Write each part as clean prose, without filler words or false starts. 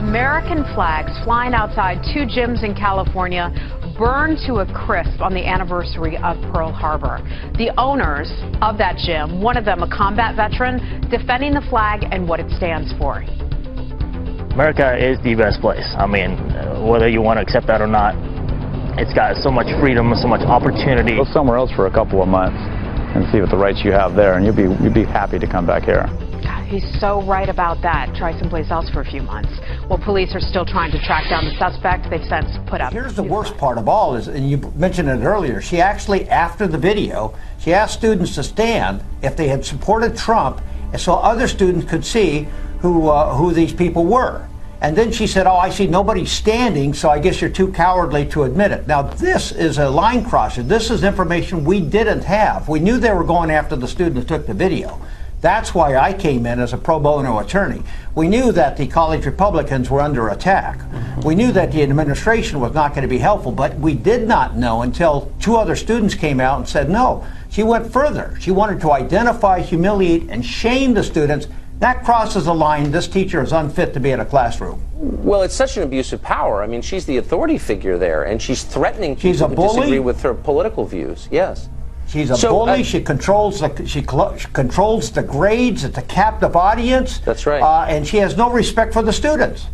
American flags flying outside two gyms in California burned to a crisp on the anniversary of Pearl Harbor. The owners of that gym, one of them a combat veteran, defending the flag and what it stands for. America is the best place. I mean, whether you want to accept that or not, it's got so much freedom, so much opportunity. Go somewhere else for a couple of months and see what the rights you have there, and you'll be happy to come back here. He's so right about that. Try someplace else for a few months. Well, police are still trying to track down the suspect. They've since put up. Here's the worst part of all is, and you mentioned it earlier, she actually, after the video, she asked students to stand if they had supported Trump, and so other students could see who these people were. And then she said, oh, I see nobody standing, so I guess you're too cowardly to admit it. Now, this is a line crosser. This is information we didn't have. We knew they were going after the student who took the video. That's why I came in as a pro bono attorney. We knew that the college Republicans were under attack. We knew that the administration was not going to be helpful, but we did not know until two other students came out and said no. She went further. She wanted to identify, humiliate, and shame the students. That crosses a line. This teacher is unfit to be in a classroom. Well, it's such an abuse of power. I mean, she's the authority figure there, and she's threatening people who disagree with her political views. Yes. She's a bully. She controls the grades. It's a captive audience. That's right. And she has no respect for the students.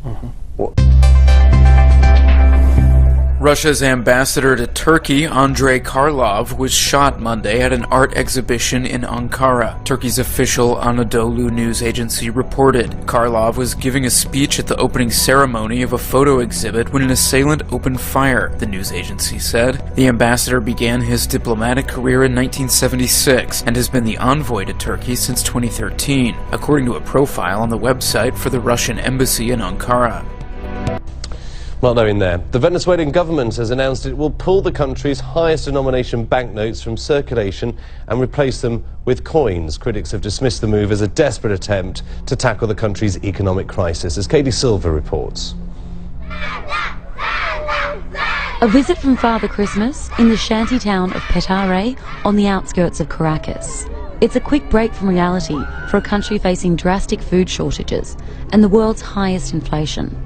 Russia's ambassador to Turkey, Andrei Karlov, was shot Monday at an art exhibition in Ankara. Turkey's official Anadolu news agency reported. Karlov was giving a speech at the opening ceremony of a photo exhibit when an assailant opened fire, the news agency said. The ambassador began his diplomatic career in 1976 and has been the envoy to Turkey since 2013, according to a profile on the website for the Russian embassy in Ankara. Well, knowing there, the Venezuelan government has announced it will pull the country's highest denomination banknotes from circulation and replace them with coins. Critics have dismissed the move as a desperate attempt to tackle the country's economic crisis, as Katie Silver reports. A visit from Father Christmas in the shanty town of Petare on the outskirts of Caracas. It's a quick break from reality for a country facing drastic food shortages and the world's highest inflation.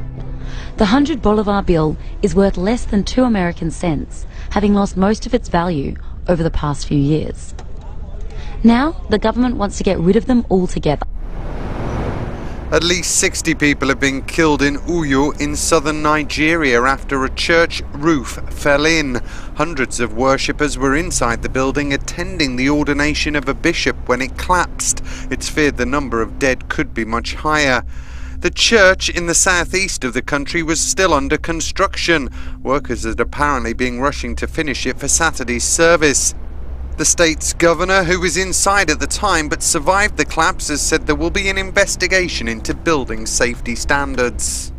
The 100 Bolivar bill is worth less than 2 American cents, having lost most of its value over the past few years. Now, the government wants to get rid of them altogether. At least 60 people have been killed in Uyo in southern Nigeria after a church roof fell in. Hundreds of worshippers were inside the building attending the ordination of a bishop when it collapsed. It's feared the number of dead could be much higher. The church in the southeast of the country was still under construction. Workers had apparently been rushing to finish it for Saturday's service. The state's governor, who was inside at the time but survived the collapse, has said there will be an investigation into building safety standards.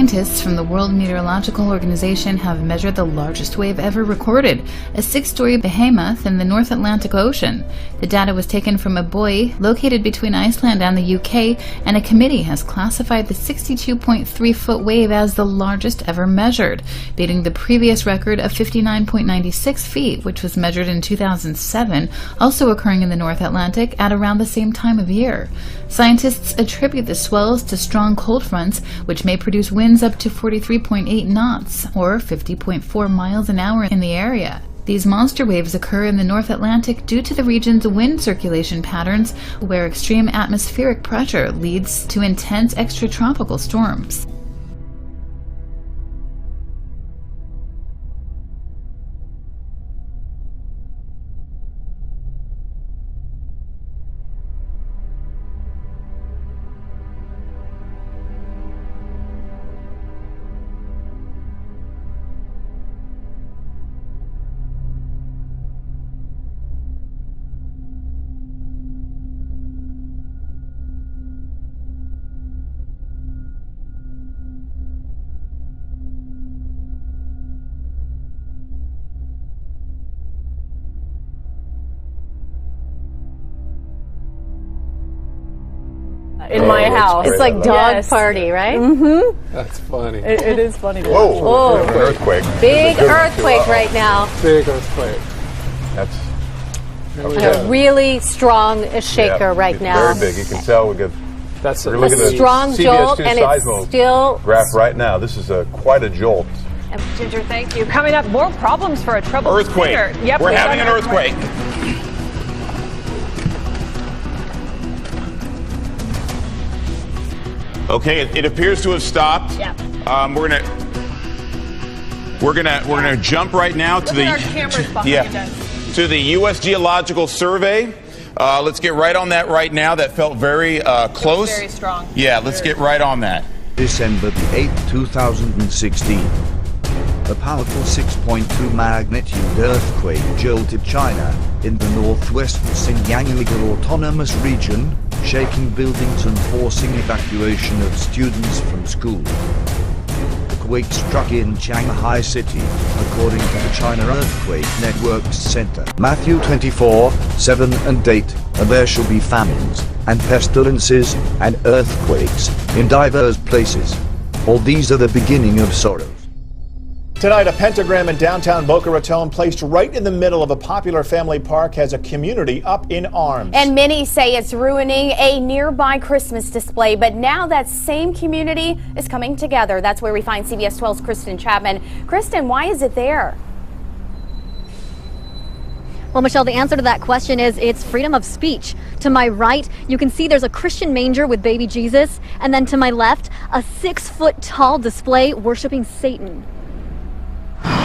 Scientists from the World Meteorological Organization have measured the largest wave ever recorded, a 6-story behemoth in the North Atlantic Ocean. The data was taken from a buoy located between Iceland and the UK, and a committee has classified the 62.3-foot wave as the largest ever measured, beating the previous record of 59.96 feet, which was measured in 2007, also occurring in the North Atlantic at around the same time of year. Scientists attribute the swells to strong cold fronts, which may produce winds up to 43.8 knots, or 50.4 miles an hour in the area. These monster waves occur in the North Atlantic due to the region's wind circulation patterns, where extreme atmospheric pressure leads to intense extratropical storms. In my house. It's like dog party, right? Mm-hmm. That's funny. It is funny. To watch. Whoa! Earthquake. Big earthquake right now. Big earthquake. That's a really strong shaker right now. Very big. You can tell. That's a strong jolt, and it's still graph right now. This is quite a jolt. Ginger, thank you. Coming up, more problems for a troubled earthquake. singer. Yep, we're having an earthquake. Okay, it appears to have stopped. Yep. We're gonna jump right now to to the U.S. Geological Survey. Let's get right on that right now. That felt very close. Very strong. Yeah, let's get right on that. December the 8th, 2016. A powerful 6.2 magnitude earthquake jolted China in the northwest Xinjiang Uyghur Autonomous Region, shaking buildings and forcing evacuation of students from school. The quake struck in Shanghai City, according to the China Earthquake Network Center. Matthew 24:7 and 8, and there shall be famines, and pestilences, and earthquakes, in divers places. All these are the beginning of sorrows. Tonight, a pentagram in downtown Boca Raton, placed right in the middle of a popular family park, has a community up in arms. And many say it's ruining a nearby Christmas display, but now that same community is coming together. That's where we find CBS 12's Kristen Chapman. Kristen, why is it there? Well, Michelle, the answer to that question is it's freedom of speech. To my right, you can see there's a Christian manger with baby Jesus, and then to my left, a 6-foot-tall display worshiping Satan.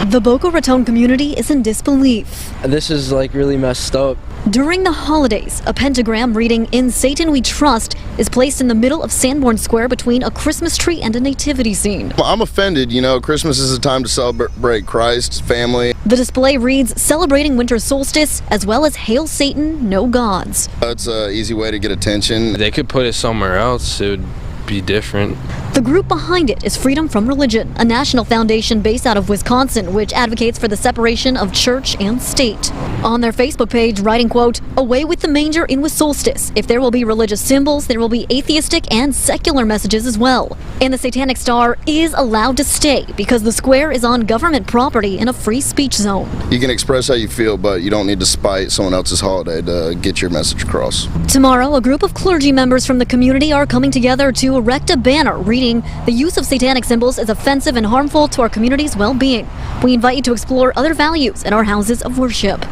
The Boca Raton community is in disbelief. This is like really messed up. During the holidays, a pentagram reading "In Satan We Trust" is placed in the middle of Sanborn Square between a Christmas tree and a nativity scene. I'm offended. You know, Christmas is a time to celebrate Christ's family. The display reads "Celebrating Winter Solstice," as well as "Hail Satan, No Gods." It's an easy way to get attention. They could put it somewhere else. It would be different. The group behind it is Freedom From Religion, a national foundation based out of Wisconsin, which advocates for the separation of church and state. On their Facebook page, writing, quote, "Away with the manger in with solstice. If there will be religious symbols, there will be atheistic and secular messages as well. And the Satanic Star is allowed to stay because the square is on government property in a free speech zone." You can express how you feel, but you don't need to spite someone else's holiday to get your message across. Tomorrow, a group of clergy members from the community are coming together to erect a banner reading, "The use of satanic symbols is offensive and harmful to our community's well-being. We invite you to explore other values in our houses of worship."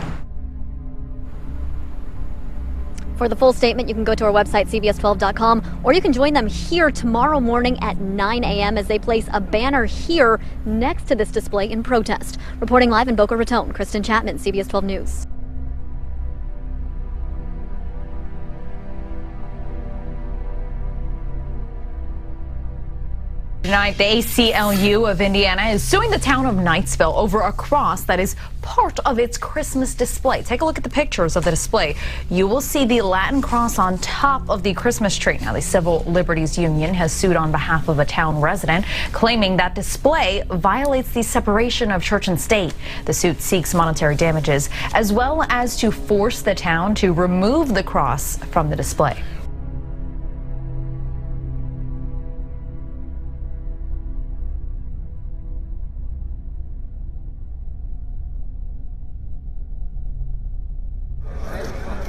For the full statement, you can go to our website, cbs12.com, or you can join them here tomorrow morning at 9 a.m. as they place a banner here next to this display in protest. Reporting live in Boca Raton, Kristen Chapman, CBS 12 News. tonight, the ACLU of Indiana is suing the town of Knightsville over a cross that is part of its Christmas display. Take a look at the pictures of the display. You will see the Latin cross on top of the Christmas tree. Now, the Civil Liberties Union has sued on behalf of a town resident, claiming that display violates the separation of church and state. The suit seeks monetary damages, as well as to force the town to remove the cross from the display.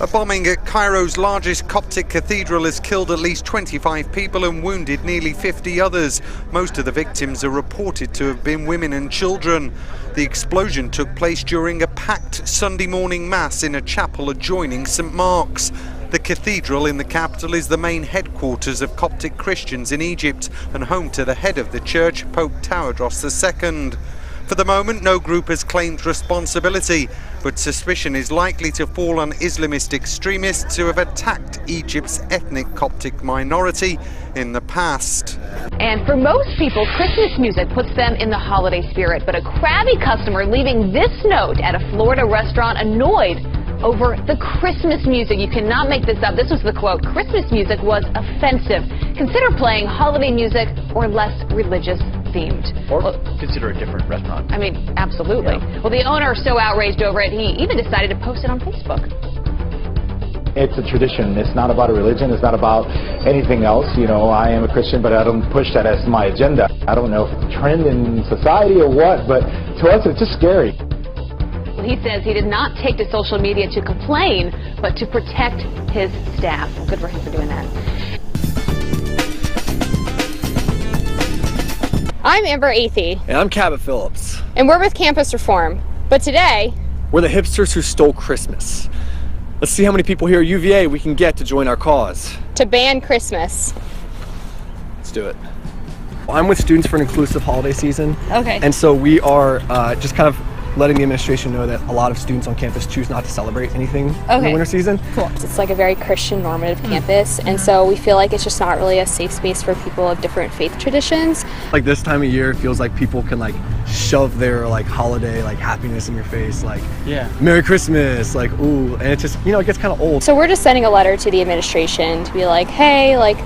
A bombing at Cairo's largest Coptic cathedral has killed at least 25 people and wounded nearly 50 others. Most of the victims are reported to have been women and children. The explosion took place during a packed Sunday morning mass in a chapel adjoining St. Mark's. The cathedral in the capital is the main headquarters of Coptic Christians in Egypt and home to the head of the church, Pope Tawadros II. For the moment, no group has claimed responsibility, but suspicion is likely to fall on Islamist extremists who have attacked Egypt's ethnic Coptic minority in the past. And for most people, Christmas music puts them in the holiday spirit, but a crabby customer leaving this note at a Florida restaurant annoyed over the Christmas music. You cannot make this up. This was the quote: "Christmas music was offensive. Consider playing holiday music or less religious themed." Or consider a different restaurant. I mean, absolutely. Yeah. Well, the owner is so outraged over it, he even decided to post it on Facebook. It's a tradition. It's not about a religion. It's not about anything else. You know, I am a Christian, but I don't push that as my agenda. I don't know if it's a trend in society or what, but to us, it's just scary. He says he did not take to social media to complain, but to protect his staff. Good for him for doing that. I'm Amber Athey. And I'm Cabot Phillips. And we're with Campus Reform. But today, we're the hipsters who stole Christmas. Let's see how many people here at UVA we can get to join our cause. To ban Christmas. Let's do it. I'm with Students for an Inclusive Holiday Season. Okay. And so we are just kind of letting the administration know that a lot of students on campus choose not to celebrate anything in the winter season. Cool. It's like a very Christian normative campus, and so we feel like it's just not really a safe space for people of different faith traditions. Like this time of year, it feels like people can like shove their like holiday like happiness in your face, like Merry Christmas, like ooh, and it just, you know, it gets kind of old. So we're just sending a letter to the administration to be like, hey, like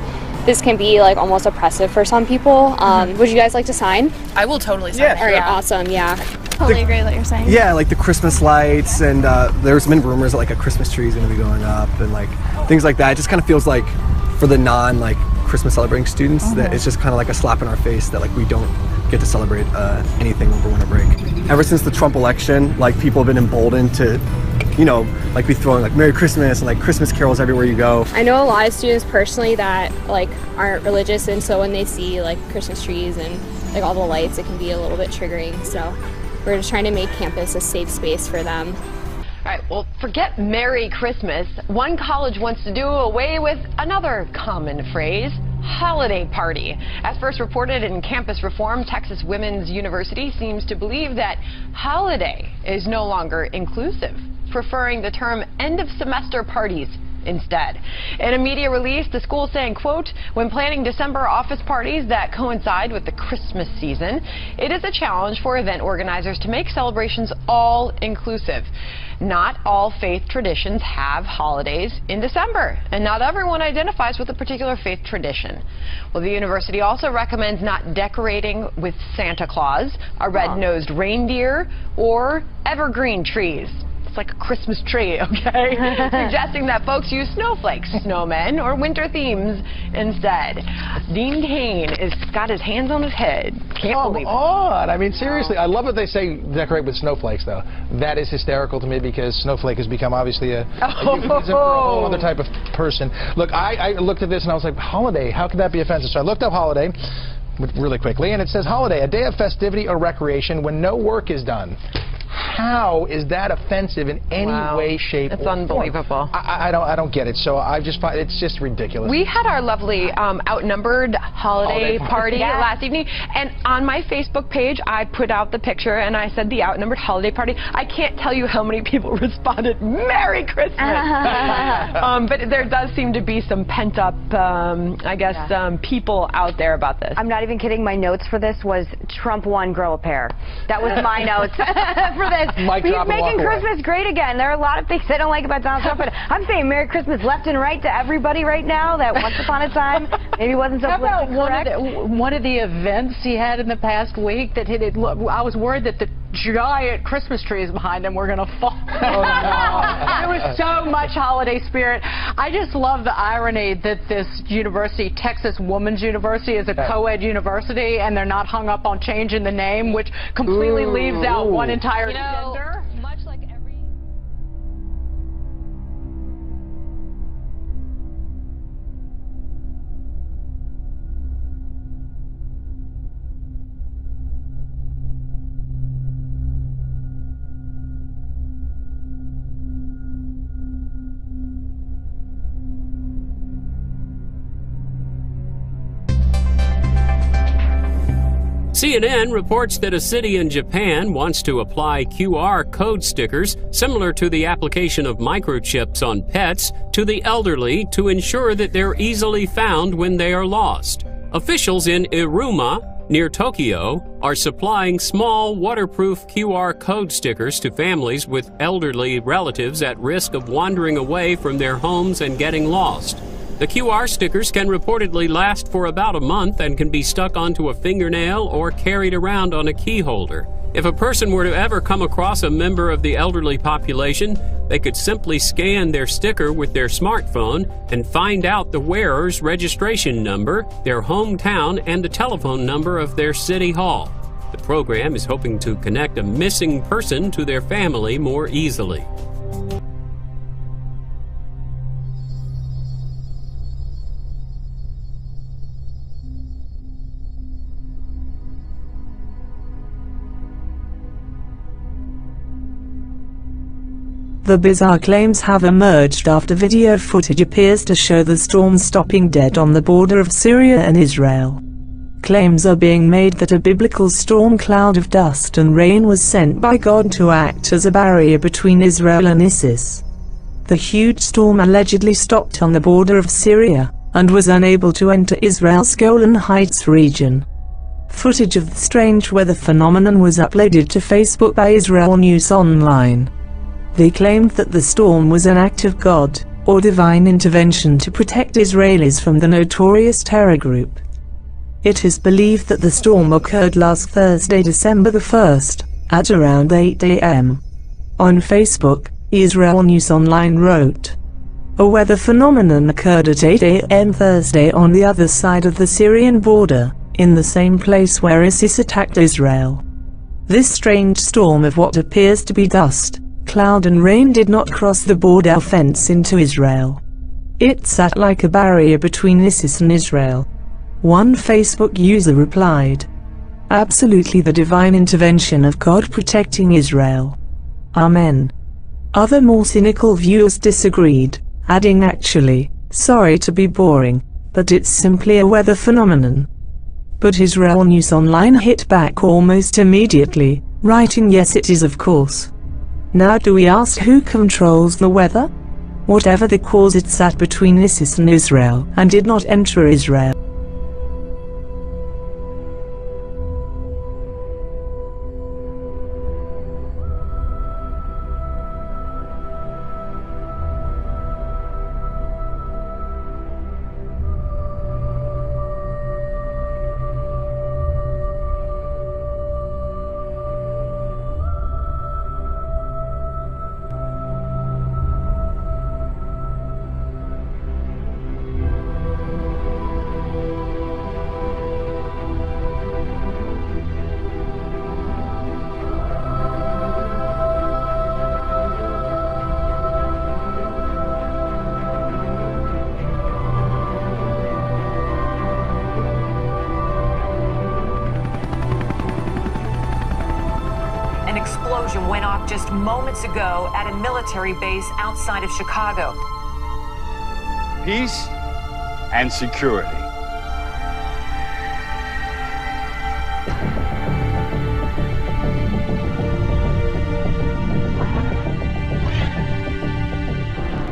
this can be like almost oppressive for some people. Would you guys like to sign? I will totally sign. All right, awesome, yeah. Totally agree with what you're saying. Yeah, like the Christmas lights, and there's been rumors that like a Christmas tree is going to be going up, and like things like that. It just kind of feels like for the non like Christmas celebrating students that it's just kind of like a slap in our face that like we don't get to celebrate anything over winter break. Ever since the Trump election, like people have been emboldened to, you know, like be throwing like Merry Christmas and like Christmas carols everywhere you go. I know a lot of students personally that like aren't religious, and so when they see like Christmas trees and like all the lights, it can be a little bit triggering. So we're just trying to make campus a safe space for them. All right, well, forget Merry Christmas. One college wants to do away with another common phrase: holiday party. As first reported in Campus Reform, Texas Women's University seems to believe that holiday is no longer inclusive, preferring the term end of semester parties instead. In a media release, the school saying, quote, "When planning December office parties that coincide with the Christmas season, it is a challenge for event organizers to make celebrations all inclusive. Not all faith traditions have holidays in December, and not everyone identifies with a particular faith tradition." Well, the university also recommends not decorating with Santa Claus, a red-nosed reindeer, or evergreen trees. Like a Christmas tree, okay? Suggesting that folks use snowflakes, snowmen, or winter themes instead. Dean Cain has got his hands on his head. Can't believe it. I mean, seriously, I love that they say decorate with snowflakes, though. That is hysterical to me because snowflake has become obviously a euphemism for a whole other type of person. Look, I looked at this and I was like, holiday, how could that be offensive? So I looked up holiday really quickly, and it says holiday, a day of festivity or recreation when no work is done. how is that offensive in any way, shape, or form? It's unbelievable. I don't get it. So I just find it's just ridiculous. We had our lovely outnumbered holiday party last evening, and on my Facebook page, I put out the picture and I said the outnumbered holiday party. I can't tell you how many people responded, "Merry Christmas!" But there does seem to be some pent-up, I guess, people out there about this. I'm not even kidding. My notes for this was Trump won, grow a pair. That was my notes for this. He's making Christmas great again. There are a lot of things I don't like about Donald Trump, but I'm saying Merry Christmas left and right to everybody right now that once upon a time maybe wasn't so politically correct. One of the events he had in the past week that I was worried that the giant Christmas trees behind him were going to fall. Oh, no. There was so much holiday spirit. I just love the irony that this university, Texas Women's University, is a co-ed university, and they're not hung up on changing the name, which completely leaves out one entire gender. Much like every... CNN reports that a city in Japan wants to apply QR code stickers similar to the application of microchips on pets to the elderly to ensure that they're easily found when they are lost. Officials in Iruma, near Tokyo, are supplying small waterproof QR code stickers to families with elderly relatives at risk of wandering away from their homes and getting lost. The QR stickers can reportedly last for about a month and can be stuck onto a fingernail or carried around on a key holder. If a person were to ever come across a member of the elderly population, they could simply scan their sticker with their smartphone and find out the wearer's registration number, their hometown, and the telephone number of their city hall. The program is hoping to connect a missing person to their family more easily. The bizarre claims have emerged after video footage appears to show the storm stopping dead on the border of Syria and Israel. Claims are being made that a biblical storm cloud of dust and rain was sent by God to act as a barrier between Israel and ISIS. The huge storm allegedly stopped on the border of Syria and was unable to enter Israel's Golan Heights region. Footage of the strange weather phenomenon was uploaded to Facebook by Israel News Online. They claimed that the storm was an act of God, or divine intervention to protect Israelis from the notorious terror group. It is believed that the storm occurred last Thursday, December the 1st, at around 8 a.m. On Facebook, Israel News Online wrote, "A weather phenomenon occurred at 8 a.m. Thursday on the other side of the Syrian border, in the same place where ISIS attacked Israel. This strange storm of what appears to be dust, cloud and rain did not cross the border fence into Israel. It sat like a barrier between ISIS and Israel." One Facebook user replied, "Absolutely the divine intervention of God protecting Israel. Amen." Other more cynical viewers disagreed, adding, "Actually, sorry to be boring, but it's simply a weather phenomenon." But Israel News Online hit back almost immediately, writing, "Yes, it is, of course. Now do we ask who controls the weather? Whatever the cause, it sat between ISIS and Israel and did not enter Israel." just moments ago at a military base outside of Chicago. Peace and security.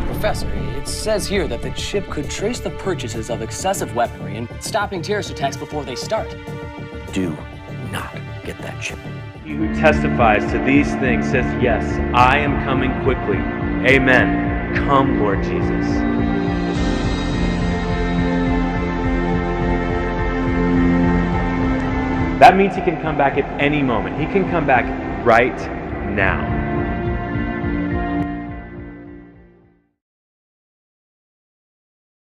Professor, it says here that the chip could trace the purchases of excessive weaponry and stopping terrorist attacks before they start. Do not get that chip. He who testifies to these things says, yes, I am coming quickly. Amen. Come, Lord Jesus. That means he can come back at any moment. He can come back right now.